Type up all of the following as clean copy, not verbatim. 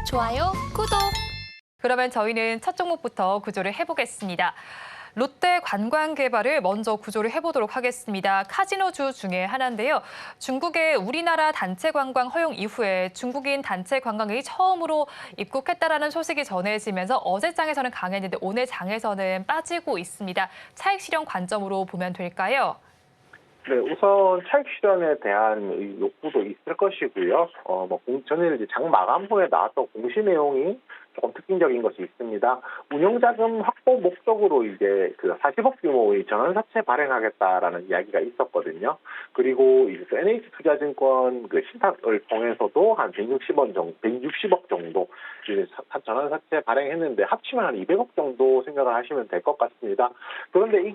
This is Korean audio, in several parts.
좋아요, 구독. 그러면 저희는 첫 종목부터 구조를 해보겠습니다. 롯데 관광개발을 먼저 구조를 해보도록 하겠습니다. 카지노주 중에 하나인데요. 중국의 우리나라 단체 관광 허용 이후에 중국인 단체 관광객이 처음으로 입국했다라는 소식이 전해지면서 어제 장에서는 강했는데 오늘 장에서는 빠지고 있습니다. 차익 실현 관점으로 보면 될까요? 네, 우선 차익 실현에 대한 욕구도 있을 것이고요. 전일 이제 장 마감 후에 나왔던 공시 내용이 조금 특징적인 것이 있습니다. 운영자금 확보 목적으로 이제 그 40억 규모의 전환사채 발행하겠다라는 이야기가 있었거든요. 그리고 이제 NH투자증권 그 신탁을 통해서도 한 160억 정도 이제 전환사채 발행했는데 합치면 한 200억 정도 생각을 하시면 될 것 같습니다. 그런데 이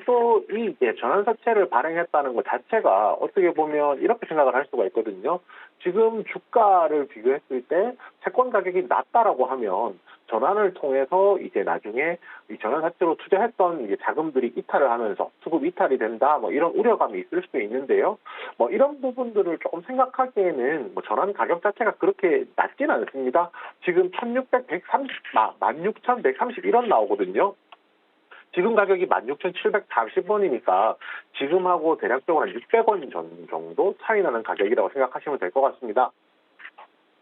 전환사채를 발행했다는 것 자체가 어떻게 보면 이렇게 생각을 할 수가 있거든요. 지금 주가를 비교했을 때 채권 가격이 낮다라고 하면 전환을 통해서 이제 나중에 이 전환사채로 투자했던 이제 자금들이 이탈을 하면서 수급 이탈이 된다, 이런 우려감이 있을 수도 있는데요. 이런 부분들을 조금 생각하기에는 전환 가격 자체가 그렇게 낮진 않습니다. 지금 16,130원 나오거든요. 지금 가격이 16,740원이니까 지금하고 대략적으로 한 600원 정도 차이 나는 가격이라고 생각하시면 될 것 같습니다.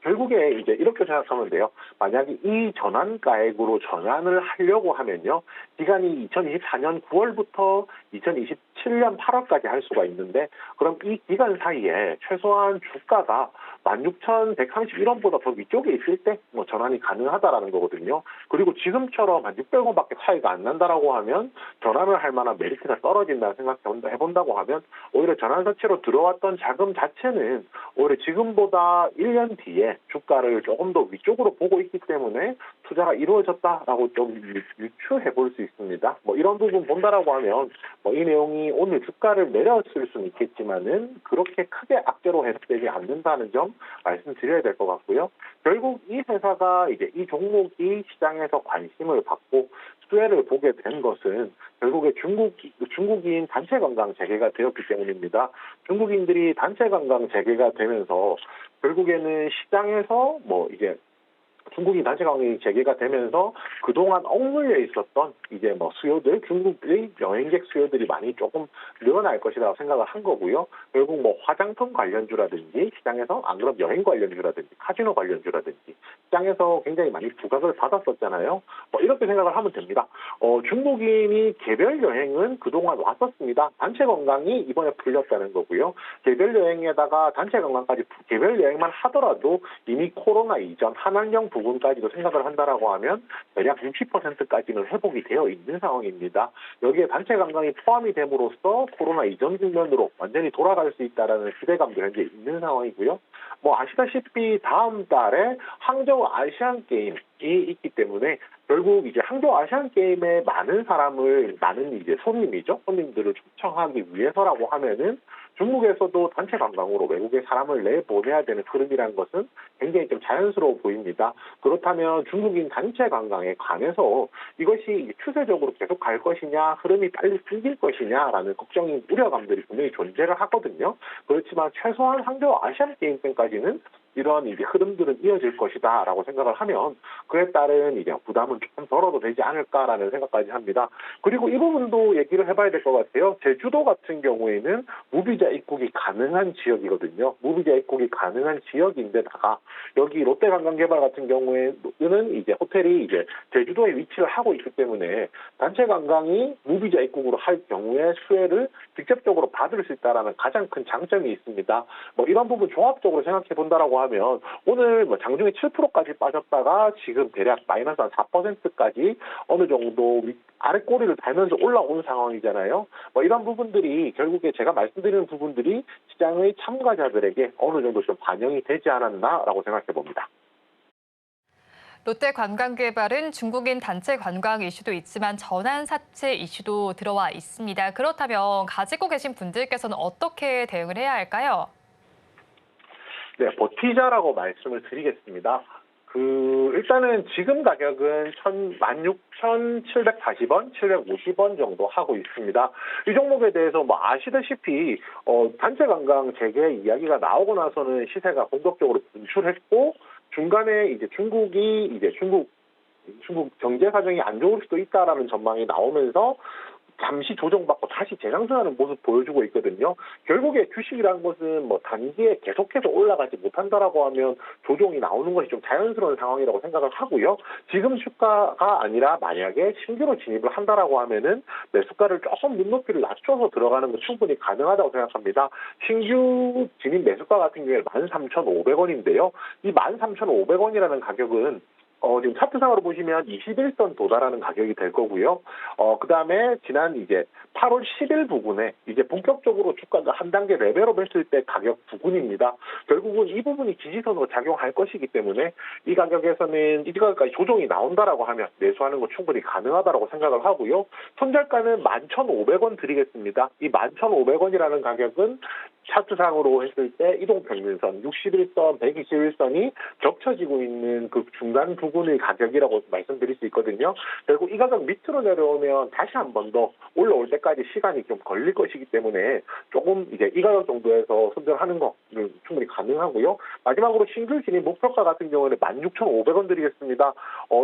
결국에 이제 이렇게 생각하면 돼요. 만약에 이 전환가액으로 전환을 하려고 하면요. 기간이 2024년 9월부터 2027년 8월까지 할 수가 있는데 그럼 이 기간 사이에 최소한 주가가 16,131원보다 더 위쪽에 있을 때 전환이 가능하다라는 거거든요. 그리고 지금처럼 한 600원밖에 차이가 안 난다라고 하면 전환을 할 만한 메리트가 떨어진다는 생각해본다고 하면 오히려 전환사채로 들어왔던 자금 자체는 오히려 지금보다 1년 뒤에 주가를 조금 더 위쪽으로 보고 있기 때문에 투자가 이루어졌다라고 좀 유추해 볼 수 있습니다. 이런 부분 본다라고 하면 이 내용이 오늘 주가를 내렸을 수는 있겠지만은 그렇게 크게 악재로 해석되지 않는다는 점 말씀드려야 될 것 같고요. 결국 이 회사가 이제 이 종목이 시장에서 관심을 받고 수혜를 보게 된 것은 결국에 중국인 단체 관광 재개가 되었기 때문입니다. 중국인들이 단체 관광 재개가 되면서 결국에는 시장에서 이제 중국인 단체 관광이 재개가 되면서 그동안 억눌려 있었던 이제 수요들, 중국의 여행객 수요들이 많이 조금 늘어날 것이라고 생각을 한 거고요. 결국 화장품 관련주라든지 시장에서 안 그럼 여행 관련주라든지 카지노 관련주라든지 시장에서 굉장히 많이 부각을 받았었잖아요. 이렇게 생각을 하면 됩니다. 중국인이 개별 여행은 그동안 왔었습니다. 단체 관광이 이번에 풀렸다는 거고요. 개별 여행에다가 단체 관광까지 개별 여행만 하더라도 이미 코로나 이전 한한령 부분까지도 생각을 한다라고 하면 대략 60%까지는 회복이 되어 있는 상황입니다. 여기에 단체 관광이 포함이 됨으로써 코로나 이전 국면으로 완전히 돌아갈 수 있다라는 기대감도 현재 있는 상황이고요. 아시다시피 다음 달에 항저우 아시안 게임이 있기 때문에 결국 이제 항저우 아시안 게임에 많은 이제 손님들을 초청하기 위해서라고 하면은 중국에서도 단체 관광으로 외국에 사람을 내보내야 되는 흐름이라는 것은 굉장히 좀 자연스러워 보입니다. 그렇다면 중국인 단체 관광에 관해서 이것이 추세적으로 계속 갈 것이냐, 흐름이 빨리 끊길 것이냐라는 걱정이, 우려감들이 분명히 존재를 하거든요. 그렇지만 최소한 항저우 아시안 게임 때까지는 이런 이제 흐름들은 이어질 것이다라고 생각을 하면 그에 따른 이제 부담은 조금 덜어도 되지 않을까라는 생각까지 합니다. 그리고 이 부분도 얘기를 해봐야 될 것 같아요. 제주도 같은 경우에는 무비자 입국이 가능한 지역이거든요. 무비자 입국이 가능한 지역인데다가 여기 롯데관광개발 같은 경우에는 이제 호텔이 이제 제주도에 위치를 하고 있기 때문에 단체 관광이 무비자 입국으로 할 경우에 수혜를 직접적으로 받을 수 있다라는 가장 큰 장점이 있습니다. 이런 부분 종합적으로 생각해 본다라고 하면 오늘 장중에 7%까지 빠졌다가 지금 대략 마이너스 한 4%까지 어느 정도 아래 꼬리를 달면서 올라온 상황이잖아요. 이런 부분들이 결국에 제가 말씀드리는 부분들이 시장의 참가자들에게 어느 정도 좀 반영이 되지 않았나라고 생각해 봅니다. 롯데관광개발은 중국인 단체 관광 이슈도 있지만 전환사채 이슈도 들어와 있습니다. 그렇다면 가지고 계신 분들께서는 어떻게 대응을 해야 할까요? 네, 버티자라고 말씀을 드리겠습니다. 일단은 지금 가격은 16,740원, 750원 정도 하고 있습니다. 이 종목에 대해서 아시다시피 단체 관광 재개 이야기가 나오고 나서는 시세가 본격적으로 분출했고 중간에 이제 중국 경제 사정이 안 좋을 수도 있다라는 전망이 나오면서 잠시 조정받고 다시 재상승하는 모습 보여주고 있거든요. 결국에 주식이라는 것은 뭐 단기에 계속해서 올라가지 못한다라고 하면 조정이 나오는 것이 좀 자연스러운 상황이라고 생각을 하고요. 지금 주가가 아니라 만약에 신규로 진입을 한다라고 하면은 매수가를 조금 눈높이를 낮춰서 들어가는 건 충분히 가능하다고 생각합니다. 신규 진입 매수가 같은 경우에 13,500원인데요. 이 13,500원이라는 가격은 지금 차트상으로 보시면 21선 도달하는 가격이 될 거고요. 그 다음에 지난 이제 8월 10일 부근에 이제 본격적으로 주가가 한 단계 레벨업 했을 때 가격 부근입니다. 결국은 이 부분이 지지선으로 작용할 것이기 때문에 이 가격에서는 이 가격까지 조정이 나온다라고 하면 매수하는 거 충분히 가능하다라고 생각을 하고요. 손절가는 11,500원 드리겠습니다. 이 11,500원이라는 가격은 차트상으로 했을 때 이동평균선 61선, 121선이 겹쳐지고 있는 그 중간 부분의 가격이라고 말씀드릴 수 있거든요. 결국 이 가격 밑으로 내려오면 다시 한 번 더 올라올 때까지 시간이 좀 걸릴 것이기 때문에 조금 이제 이 가격 정도에서 손절하는 거는 충분히 가능하고요. 마지막으로 싱글 진입 목표가 같은 경우는 16,500원 드리겠습니다.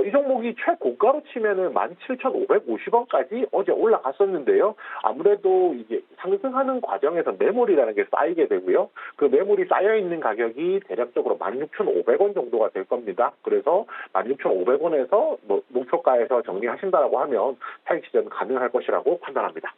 이 종목이 최고가로 치면은 17,550원까지 어제 올라갔었는데요. 아무래도 이제 상승하는 과정에서 매물이라는 게 쌓이게 되고요. 그 매물이 쌓여 있는 가격이 대략적으로 16,500원 정도가 될 겁니다. 그래서 16,500원에서 뭐 목표가에서 정리하신다라고 하면 차익 실현 가능할 것이라고 판단합니다.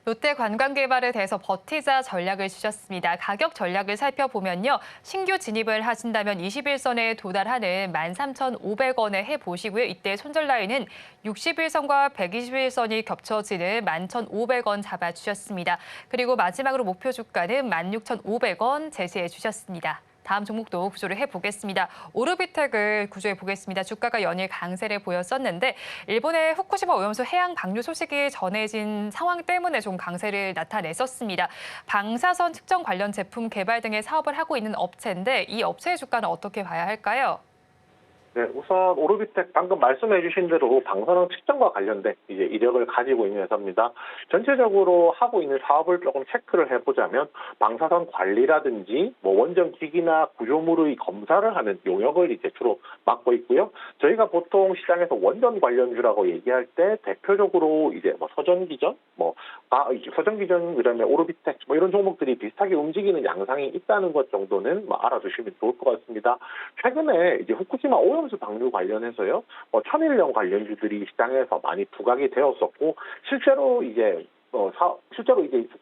롯데관광개발에 대해서 버티자 전략을 주셨습니다. 가격 전략을 살펴보면요. 신규 진입을 하신다면 21선에 도달하는 13,500원에 해보시고요. 이때 손절 라인은 61선과 121선이 겹쳐지는 11,500원 잡아주셨습니다. 그리고 마지막으로 목표 주가는 16,500원 제시해 주셨습니다. 다음 종목도 구조를 해보겠습니다. 오르비텍을 구조해 보겠습니다. 주가가 연일 강세를 보였었는데 일본의 후쿠시마 오염수 해양 방류 소식이 전해진 상황 때문에 좀 강세를 나타냈었습니다. 방사선 측정 관련 제품 개발 등의 사업을 하고 있는 업체인데 이 업체의 주가는 어떻게 봐야 할까요? 네, 우선 오르비텍 방금 말씀해 주신 대로 방사능 측정과 관련된 이제 이력을 가지고 있는 회사입니다. 전체적으로 하고 있는 사업을 조금 체크를 해보자면 방사선 관리라든지 뭐 원전 기기나 구조물의 검사를 하는 용역을 이제 주로 맡고 있고요. 저희가 보통 시장에서 원전 관련주라고 얘기할 때 대표적으로 이제 뭐 서전기전, 서전기전 그다음에 오르비텍 뭐 이런 종목들이 비슷하게 움직이는 양상이 있다는 것 정도는 뭐 알아두시면 좋을 것 같습니다. 최근에 이제 후쿠시마 오염수 방류 관련해서요, 천일염 관련주들이 시장에서 많이 부각이 되었었고 실제로 이제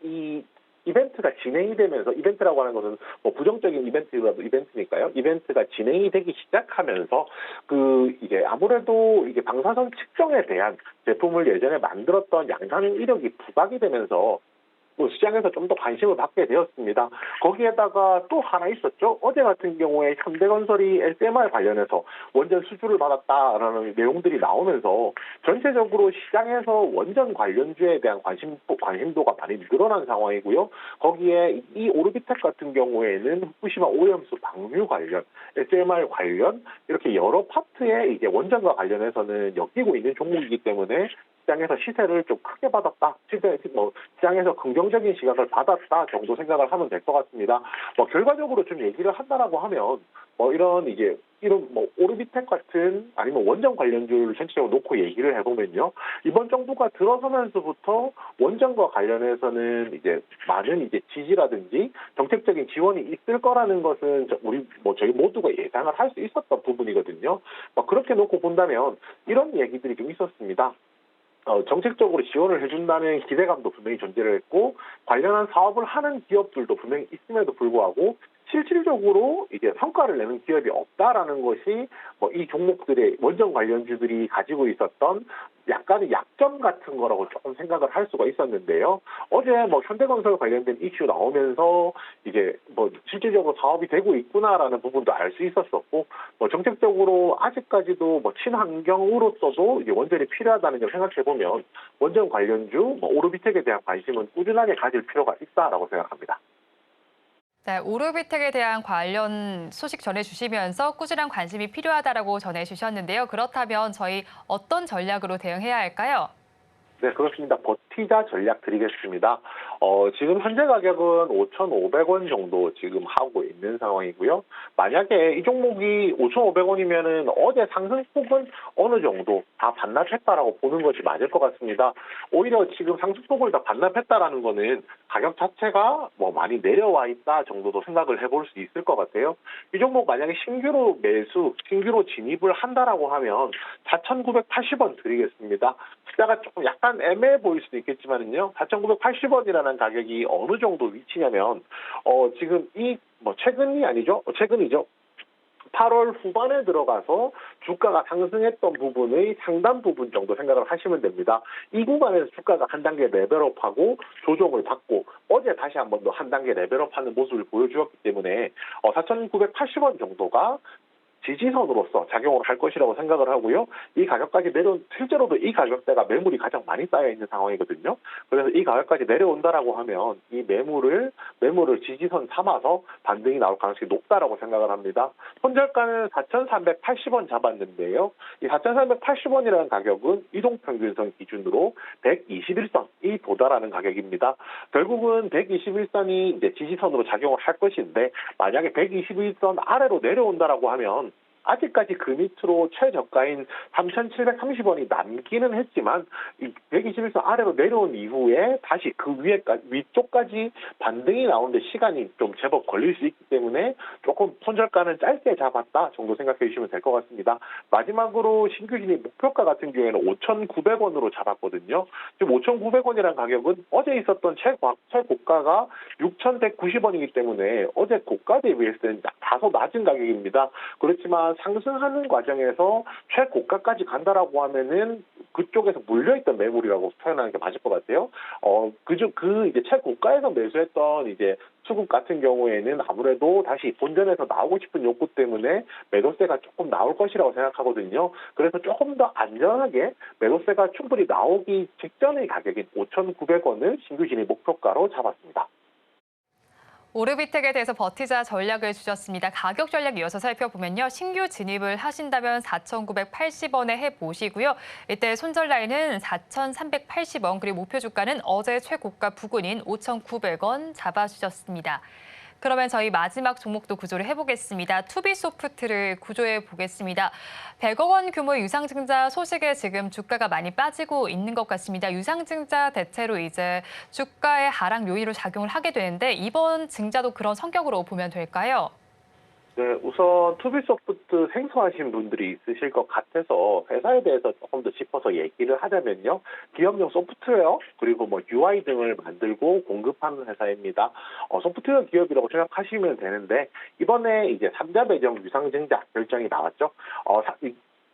이 이벤트가 진행이 되면서 이벤트라고 하는 것은 뭐 부정적인 이벤트라도 이벤트니까요. 이벤트가 진행이 되기 시작하면서 이제 아무래도 이게 방사선 측정에 대한 제품을 예전에 만들었던 양산 이력이 부각이 되면서 시장에서 좀 더 관심을 받게 되었습니다. 거기에다가 또 하나 있었죠. 어제 같은 경우에 현대건설이 SMR 관련해서 원전 수주를 받았다라는 내용들이 나오면서 전체적으로 시장에서 원전 관련주에 대한 관심도가 많이 늘어난 상황이고요. 거기에 이 오르비텍 같은 경우에는 후쿠시마 오염수 방류 관련, SMR 관련 이렇게 여러 파트의 이제 원전과 관련해서는 엮이고 있는 종목이기 때문에 시장에서 시세를 좀 크게 받았다. 시장에서 긍정적인 시각을 받았다 정도 생각을 하면 될 것 같습니다. 결과적으로 좀 얘기를 한다라고 하면 이런 오르비텍 같은 아니면 원전 관련주를 전체적으로 놓고 얘기를 해보면요. 이번 정부가 들어서면서부터 원전과 관련해서는 이제 많은 이제 지지라든지 정책적인 지원이 있을 거라는 것은 저희 모두가 예상을 할 수 있었던 부분이거든요. 그렇게 놓고 본다면 이런 얘기들이 좀 있었습니다. 정책적으로 지원을 해준다는 기대감도 분명히 존재를 했고 관련한 사업을 하는 기업들도 분명히 있음에도 불구하고 실질적으로 이제 성과를 내는 기업이 없다라는 것이 이 종목들의 원전 관련주들이 가지고 있었던 약간의 약점 같은 거라고 조금 생각을 할 수가 있었는데요. 어제 현대건설 관련된 이슈 나오면서 이제 실질적으로 사업이 되고 있구나라는 부분도 알 수 있었었고 정책적으로 아직까지도 친환경으로서도 이제 원전이 필요하다는 걸 생각해 보면 원전 관련주 오르비텍에 대한 관심은 꾸준하게 가질 필요가 있다라고 생각합니다. 네, 오르비텍에 대한 관련 소식 전해주시면서 꾸준한 관심이 필요하다라고 전해주셨는데요. 그렇다면 저희 어떤 전략으로 대응해야 할까요? 네, 그렇습니다. 버티자 전략 드리겠습니다. 지금 현재 가격은 5,500원 정도 지금 하고 있는 상황이고요. 만약에 이 종목이 5,500원이면은 어제 상승폭은 어느 정도 다 반납했다라고 보는 것이 맞을 것 같습니다. 오히려 지금 상승폭을 다 반납했다라는 거는 가격 자체가 뭐 많이 내려와 있다 정도도 생각을 해볼 수 있을 것 같아요. 이 종목 만약에 신규로 진입을 한다라고 하면 4,980원 드리겠습니다. 숫자가 조금 약간 애매해 보일 수도 있겠지만은요, 4,980원이라는 가격이 어느 정도 위치냐면, 지금 최근이 아니죠? 최근이죠. 8월 후반에 들어가서 주가가 상승했던 부분의 상단 부분 정도 생각을 하시면 됩니다. 이 구간에서 주가가 한 단계 레벨업하고 조정을 받고 어제 다시 한 번 더 한 단계 레벨업하는 모습을 보여주었기 때문에 4,980원 정도가 지지선으로서 작용을 할 것이라고 생각을 하고요. 이 가격까지 실제로도 이 가격대가 매물이 가장 많이 쌓여 있는 상황이거든요. 그래서 이 가격까지 내려온다라고 하면 이 매물을 지지선 삼아서 반등이 나올 가능성이 높다라고 생각을 합니다. 손절가는 4,380원 잡았는데요. 이 4,380원이라는 가격은 이동평균선 기준으로 121선이 도달하는 가격입니다. 결국은 121선이 이제 지지선으로 작용을 할 것인데, 만약에 121선 아래로 내려온다라고 하면 아직까지 그 밑으로 최저가인 3,730원이 남기는 했지만, 이 121선 아래로 내려온 이후에 다시 그 위쪽까지 반등이 나오는데 시간이 좀 제법 걸릴 수 있기 때문에 조금 손절가는 짧게 잡았다 정도 생각해 주시면 될 것 같습니다. 마지막으로 신규 진입 목표가 같은 경우에는 5,900원으로 잡았거든요. 지금 5,900원이라는 가격은 어제 있었던 최고가가 6,190원이기 때문에 어제 고가 대비했을 때는 다소 낮은 가격입니다. 그렇지만 상승하는 과정에서 최고가까지 간다라고 하면은 그쪽에서 물려있던 매물이라고 표현하는 게 맞을 것 같아요. 이제 최고가에서 매수했던 이제 수급 같은 경우에는 아무래도 다시 본전에서 나오고 싶은 욕구 때문에 매도세가 조금 나올 것이라고 생각하거든요. 그래서 조금 더 안전하게 매도세가 충분히 나오기 직전의 가격인 5,900원을 신규 진입 목표가로 잡았습니다. 오르비텍에 대해서 버티자 전략을 주셨습니다. 가격 전략 이어서 살펴보면요. 신규 진입을 하신다면 4,980원에 해보시고요. 이때 손절 라인은 4,380원, 그리고 목표 주가는 어제 최고가 부근인 5,900원 잡아주셨습니다. 그러면 저희 마지막 종목도 구조를 해보겠습니다. 투비소프트를 구조해 보겠습니다. 100억 원 규모의 유상증자 소식에 지금 주가가 많이 빠지고 있는 것 같습니다. 유상증자 대체로 이제 주가의 하락 요인으로 작용을 하게 되는데, 이번 증자도 그런 성격으로 보면 될까요? 네, 우선 투비소프트 생소하신 분들이 있으실 것 같아서 회사에 대해서 조금 더 짚어서 얘기를 하자면요. 기업용 소프트웨어 그리고 UI 등을 만들고 공급하는 회사입니다. 소프트웨어 기업이라고 생각하시면 되는데, 이번에 이제 3자 배정 유상증자 결정이 나왔죠.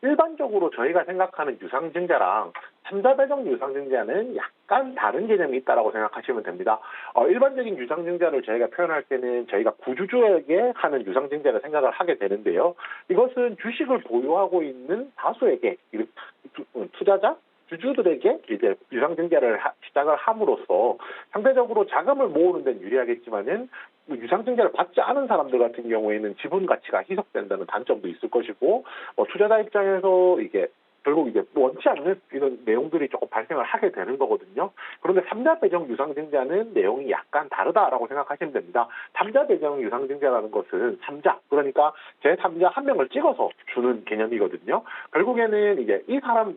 일반적으로 저희가 생각하는 유상증자랑 3자 배정 유상증자는 약간 다른 개념이 있다고 생각하시면 됩니다. 일반적인 유상증자를 저희가 표현할 때는 저희가 구주주에게 하는 유상증자를 생각을 하게 되는데요. 이것은 주식을 보유하고 있는 다수에게 투자자, 주주들에게 이제 유상증자를 시작을 함으로써 상대적으로 자금을 모으는 데는 유리하겠지만은 유상증자를 받지 않은 사람들 같은 경우에는 지분 가치가 희석된다는 단점도 있을 것이고, 투자자 입장에서 이게 결국 이제 원치 않는 이런 내용들이 조금 발생을 하게 되는 거거든요. 그런데 3자 배정 유상증자는 내용이 약간 다르다라고 생각하시면 됩니다. 3자 배정 유상증자라는 것은 3자, 그러니까 제3자 한 명을 찍어서 주는 개념이거든요. 결국에는 이제 이 사람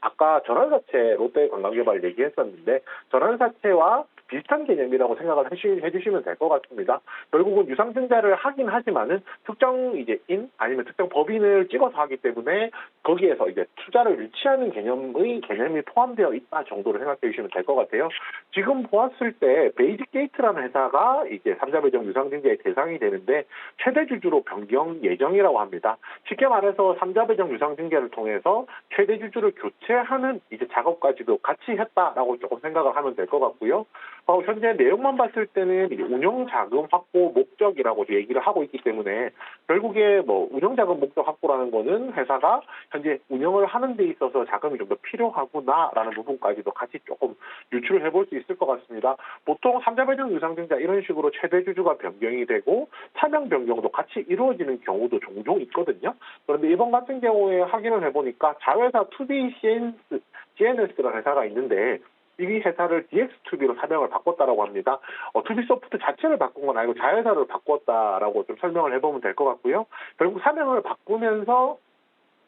아까 전환사채 롯데관광개발 얘기했었는데, 전환사채와 비슷한 개념이라고 생각을 해주시면 될 것 같습니다. 결국은 유상증자를 하긴 하지만은 특정 이제 아니면 특정 법인을 찍어서 하기 때문에 거기에서 이제 투자를 유치하는 개념이 포함되어 있다 정도로 생각해 주시면 될 것 같아요. 지금 보았을 때 베이직 게이트라는 회사가 이제 3자 배정 유상증자의 대상이 되는데 최대 주주로 변경 예정이라고 합니다. 쉽게 말해서 3자 배정 유상증자를 통해서 최대 주주를 교체하는 이제 작업까지도 같이 했다라고 조금 생각을 하면 될 것 같고요. 현재 내용만 봤을 때는 운영 자금 확보 목적이라고 얘기를 하고 있기 때문에 결국에 운영 자금 목적 확보라는 거는 회사가 현재 운영을 하는 데 있어서 자금이 좀 더 필요하구나라는 부분까지도 같이 조금 유추를 해볼 수 있을 것 같습니다. 보통 3자 배정 유상증자 이런 식으로 최대 주주가 변경이 되고 차명 변경도 같이 이루어지는 경우도 종종 있거든요. 그런데 이번 같은 경우에 확인을 해보니까 자회사 2B CNS라는 회사가 있는데, 이 회사를 DX2B로 사명을 바꿨다라고 합니다. 투비소프트 자체를 바꾼 건 아니고 자회사를 바꿨다라고 좀 설명을 해보면 될 것 같고요. 결국 사명을 바꾸면서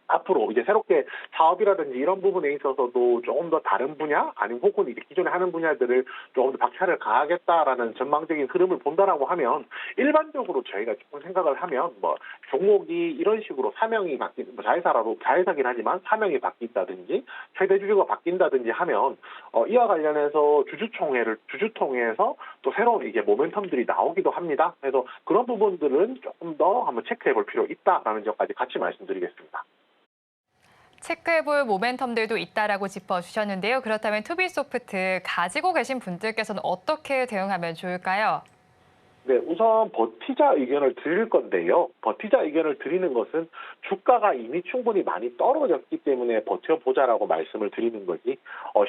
앞으로 이제 새롭게 사업이라든지 이런 부분에 있어서도 조금 더 다른 분야, 아니면 혹은 이제 기존에 하는 분야들을 조금 더 박차를 가하겠다라는 전망적인 흐름을 본다라고 하면, 일반적으로 저희가 조금 생각을 하면 뭐 종목이 이런 식으로 사명이 자회사긴 하지만 사명이 바뀐다든지 최대 주주가 바뀐다든지 하면 이와 관련해서 주주총회에서 또 새로운 이제 모멘텀들이 나오기도 합니다. 그래서 그런 부분들은 조금 더 한번 체크해 볼 필요 있다라는 점까지 같이 말씀드리겠습니다. 체크해볼 모멘텀들도 있다라고 짚어주셨는데요. 그렇다면 투비소프트 가지고 계신 분들께서는 어떻게 대응하면 좋을까요? 네, 우선 버티자 의견을 드릴 건데요. 버티자 의견을 드리는 것은 주가가 이미 충분히 많이 떨어졌기 때문에 버텨보자라고 말씀을 드리는 거지,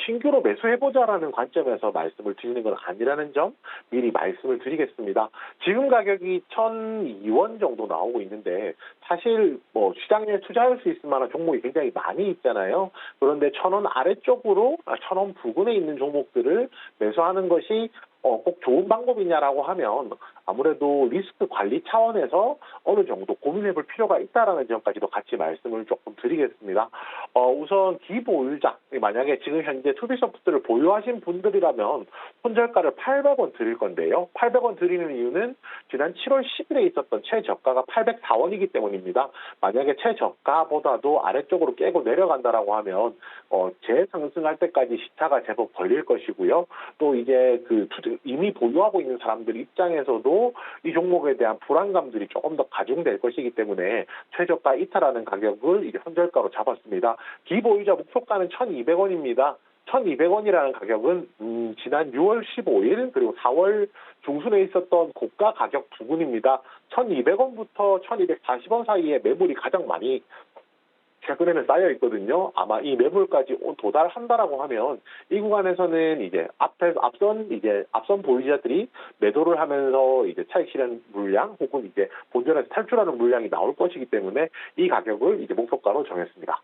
신규로 매수해보자라는 관점에서 말씀을 드리는 건 아니라는 점 미리 말씀을 드리겠습니다. 지금 가격이 1,002원 정도 나오고 있는데, 사실 뭐 시장에 투자할 수 있을 만한 종목이 굉장히 많이 있잖아요. 그런데 1,000원 아래쪽으로, 1,000원 부근에 있는 종목들을 매수하는 것이 꼭 좋은 방법이냐라고 하면, 아무래도 리스크 관리 차원에서 어느 정도 고민해 볼 필요가 있다라는 점까지도 같이 말씀을 조금 드리겠습니다. 우선 기보유자, 만약에 지금 현재 투비소프트를 보유하신 분들이라면 손절가를 800원 드릴 건데요. 800원 드리는 이유는 지난 7월 10일에 있었던 최저가가 804원이기 때문입니다. 만약에 최저가보다도 아래쪽으로 깨고 내려간다라고 하면 재상승할 때까지 시차가 제법 걸릴 것이고요. 또 이제 이미 보유하고 있는 사람들 입장에서도 이 종목에 대한 불안감들이 조금 더 가중될 것이기 때문에 최저가 이탈하는 가격을 이제 손절가로 잡았습니다. 기보유자 목표가는 1,200원입니다. 1,200원이라는 가격은 지난 6월 15일 그리고 4월 중순에 있었던 고가 가격 부근입니다. 1,200원부터 1,240원 사이에 매물이 가장 많이 최근에는 쌓여 있거든요. 아마 이 매물까지 도달한다라고 하면 이 구간에서는 이제 앞선 보유자들이 매도를 하면서 이제 차익 실현 물량 혹은 이제 본전에서 탈출하는 물량이 나올 것이기 때문에 이 가격을 이제 목표가로 정했습니다.